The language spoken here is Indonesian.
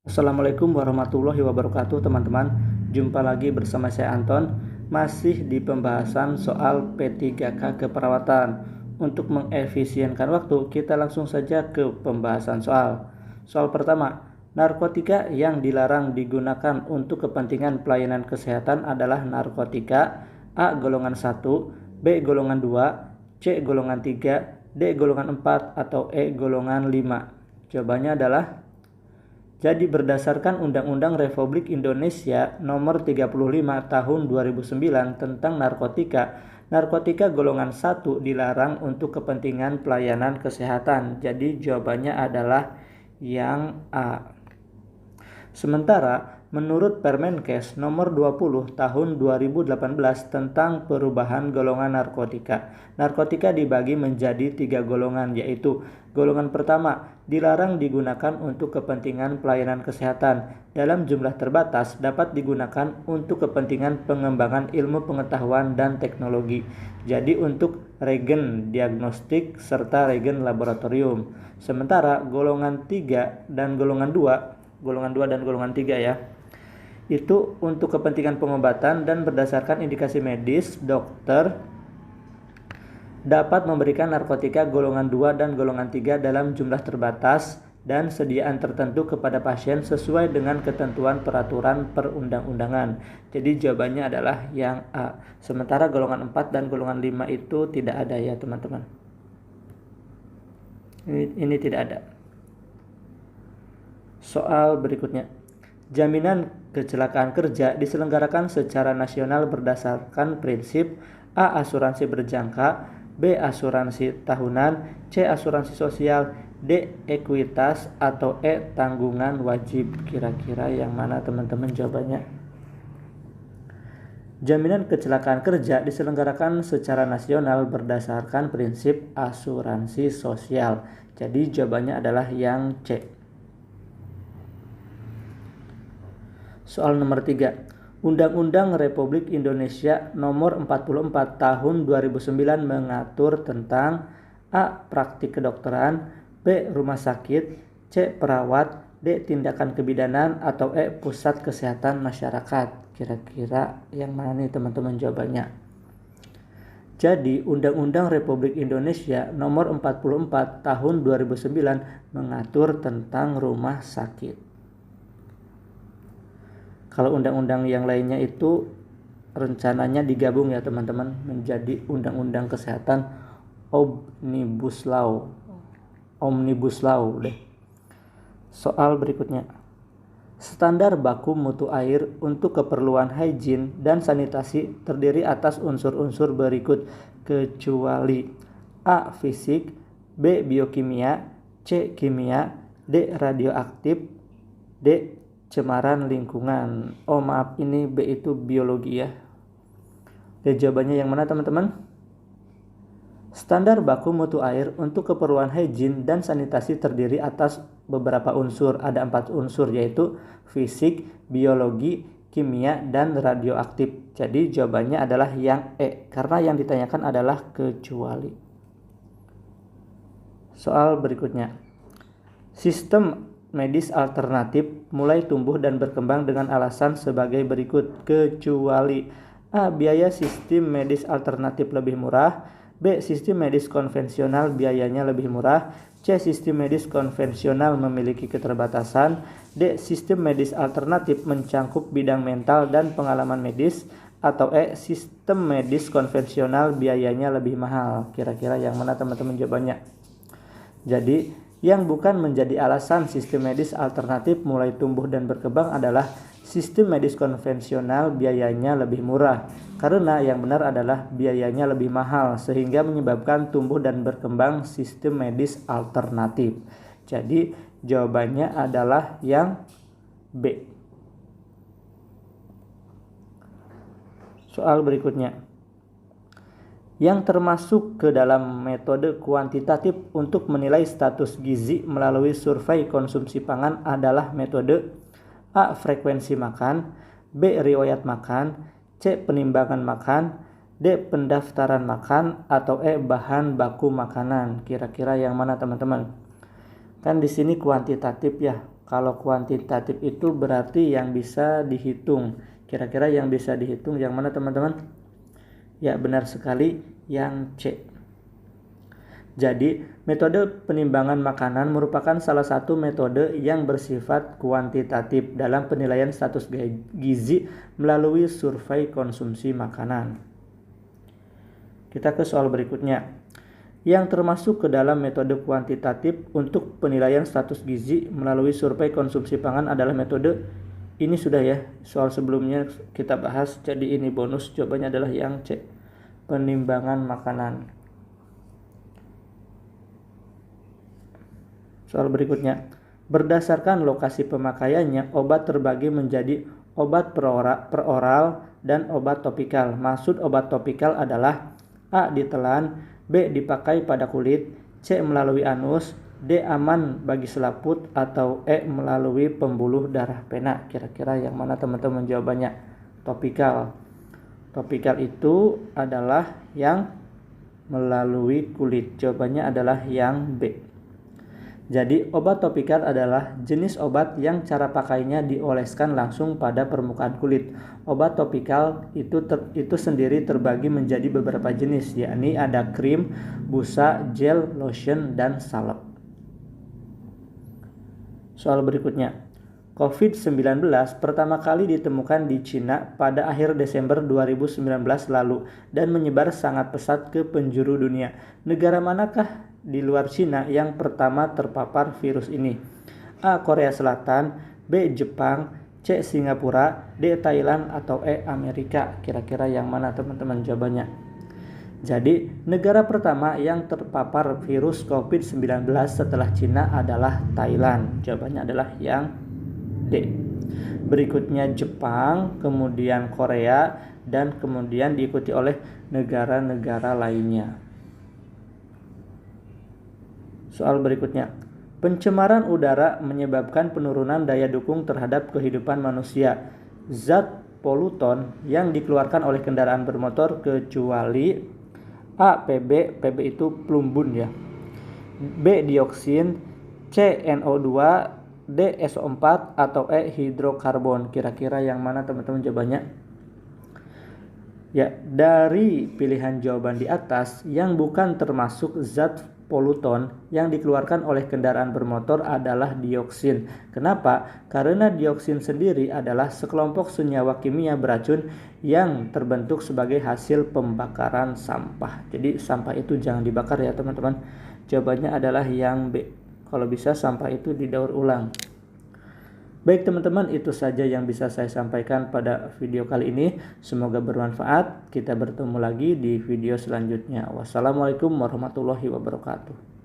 Assalamualaikum warahmatullahi wabarakatuh teman-teman. Jumpa lagi bersama saya Anton. Masih di pembahasan soal P3K keperawatan. Untuk mengefisienkan waktu, kita langsung saja ke pembahasan soal. Soal pertama, narkotika yang dilarang digunakan untuk kepentingan pelayanan kesehatan adalah narkotika A golongan 1, B golongan 2, C golongan 3, D golongan 4, atau E golongan 5. Jawabannya adalah jadi berdasarkan Undang-Undang Republik Indonesia Nomor 35 Tahun 2009 tentang narkotika golongan 1 dilarang untuk kepentingan pelayanan kesehatan. Jadi jawabannya adalah yang A. Sementara menurut Permenkes Nomor 20 Tahun 2018 tentang perubahan golongan narkotika dibagi menjadi 3 golongan, yaitu golongan pertama dilarang digunakan untuk kepentingan pelayanan kesehatan dalam jumlah terbatas, dapat digunakan untuk kepentingan pengembangan ilmu pengetahuan dan teknologi, jadi untuk regen diagnostik serta regen laboratorium. Sementara golongan 3 dan golongan 2 dan golongan 3 ya, itu untuk kepentingan pengobatan dan berdasarkan indikasi medis, dokter dapat memberikan narkotika golongan 2 dan golongan 3 dalam jumlah terbatas dan sediaan tertentu kepada pasien sesuai dengan ketentuan peraturan perundang-undangan. Jadi jawabannya adalah yang A. Sementara golongan 4 dan golongan 5 itu tidak ada ya teman-teman. Ini tidak ada. Soal berikutnya. Jaminan kecelakaan kerja diselenggarakan secara nasional berdasarkan prinsip A. Asuransi berjangka, B. Asuransi tahunan, C. Asuransi sosial, D. Ekuitas, atau E. Tanggungan wajib. Kira-kira yang mana teman-teman jawabannya? Jaminan kecelakaan kerja diselenggarakan secara nasional berdasarkan prinsip asuransi sosial. Jadi jawabannya adalah yang C. Soal nomor 3. Undang-Undang Republik Indonesia Nomor 44 Tahun 2009 mengatur tentang A. Praktik kedokteran, B. Rumah sakit, C. Perawat, D. Tindakan kebidanan, atau E. Pusat kesehatan masyarakat. Kira-kira yang mana nih teman-teman jawabannya? Jadi Undang-Undang Republik Indonesia Nomor 44 Tahun 2009 mengatur tentang rumah sakit. Kalau undang-undang yang lainnya itu rencananya digabung ya teman-teman menjadi undang-undang kesehatan Omnibus Law deh. Soal berikutnya. Standar baku mutu air untuk keperluan higien dan sanitasi terdiri atas unsur-unsur berikut kecuali A. Fisik, B. Biokimia, C. Kimia, D. Radioaktif, D. Cemaran lingkungan. Oh maaf, ini B itu biologi ya. Dan jawabannya yang mana teman-teman? Standar baku mutu air untuk keperluan higien dan sanitasi terdiri atas beberapa unsur. Ada 4 unsur yaitu fisik, biologi, kimia, dan radioaktif. Jadi jawabannya adalah yang E karena yang ditanyakan adalah kecuali. Soal berikutnya. Sistem medis alternatif mulai tumbuh dan berkembang dengan alasan sebagai berikut, kecuali A. Biaya sistem medis alternatif lebih murah, B. Sistem medis konvensional biayanya lebih murah, C. Sistem medis konvensional memiliki keterbatasan, D. Sistem medis alternatif mencangkup bidang mental dan pengalaman medis, atau E. Sistem medis konvensional biayanya lebih mahal. Kira-kira yang mana teman-teman jawabannya? Jadi yang bukan menjadi alasan sistem medis alternatif mulai tumbuh dan berkembang adalah sistem medis konvensional biayanya lebih murah, karena yang benar adalah biayanya lebih mahal sehingga menyebabkan tumbuh dan berkembang sistem medis alternatif. Jadi jawabannya adalah yang B. Soal berikutnya. Yang termasuk ke dalam metode kuantitatif untuk menilai status gizi melalui survei konsumsi pangan adalah metode A. Frekuensi makan, B. Riwayat makan, C. Penimbangan makan, D. Pendaftaran makan, atau E. Bahan baku makanan. Kira-kira yang mana teman-teman? Kan di sini kuantitatif ya. Kalau kuantitatif itu berarti yang bisa dihitung. Kira-kira yang bisa dihitung yang mana teman-teman? Ya, benar sekali, yang C. Jadi, metode penimbangan makanan merupakan salah satu metode yang bersifat kuantitatif dalam penilaian status gizi melalui survei konsumsi makanan. Kita ke soal berikutnya. Yang termasuk ke dalam metode kuantitatif untuk penilaian status gizi melalui survei konsumsi pangan adalah metode ini sudah ya, soal sebelumnya kita bahas, jadi ini bonus, jawabannya adalah yang C, penimbangan makanan. Soal berikutnya, berdasarkan lokasi pemakaiannya, obat terbagi menjadi obat per oral dan obat topikal. Maksud obat topikal adalah A. ditelan, B. dipakai pada kulit, C. melalui anus, D. aman bagi selaput, atau E. melalui pembuluh darah pena. Kira-kira yang mana teman-teman jawabannya? Topikal. Topikal itu adalah yang melalui kulit. Jawabannya adalah yang B. Jadi obat topikal adalah jenis obat yang cara pakainya dioleskan langsung pada permukaan kulit. Obat topikal itu sendiri terbagi menjadi beberapa jenis, yakni ada krim, busa, gel, lotion, dan salep. Soal berikutnya. COVID-19 pertama kali ditemukan di Cina pada akhir Desember 2019 lalu dan menyebar sangat pesat ke penjuru dunia. Negara manakah di luar Cina yang pertama terpapar virus ini? A. Korea Selatan, B. Jepang, C. Singapura, D. Thailand, atau E. Amerika. Kira-kira yang mana teman-teman jawabannya? Jadi, negara pertama yang terpapar virus COVID-19 setelah Cina adalah Thailand. Jawabannya adalah yang D. Berikutnya Jepang, kemudian Korea, dan kemudian diikuti oleh negara-negara lainnya. Soal berikutnya. Pencemaran udara menyebabkan penurunan daya dukung terhadap kehidupan manusia. Zat polutan yang dikeluarkan oleh kendaraan bermotor kecuali A. PB itu plumbun ya. B. Dioksin, C. NO2, D. SO4, atau E. hidrokarbon. Kira-kira yang mana teman-teman jawabannya? Ya, dari pilihan jawaban di atas yang bukan termasuk zat polutan yang dikeluarkan oleh kendaraan bermotor adalah dioksin. Kenapa? Karena dioksin sendiri adalah sekelompok senyawa kimia beracun yang terbentuk sebagai hasil pembakaran sampah. Jadi sampah itu jangan dibakar ya teman-teman. Jawabannya adalah yang B. Kalau bisa sampah itu didaur ulang. Baik teman-teman, itu saja yang bisa saya sampaikan pada video kali ini. Semoga bermanfaat. Kita bertemu lagi di video selanjutnya. Wassalamualaikum warahmatullahi wabarakatuh.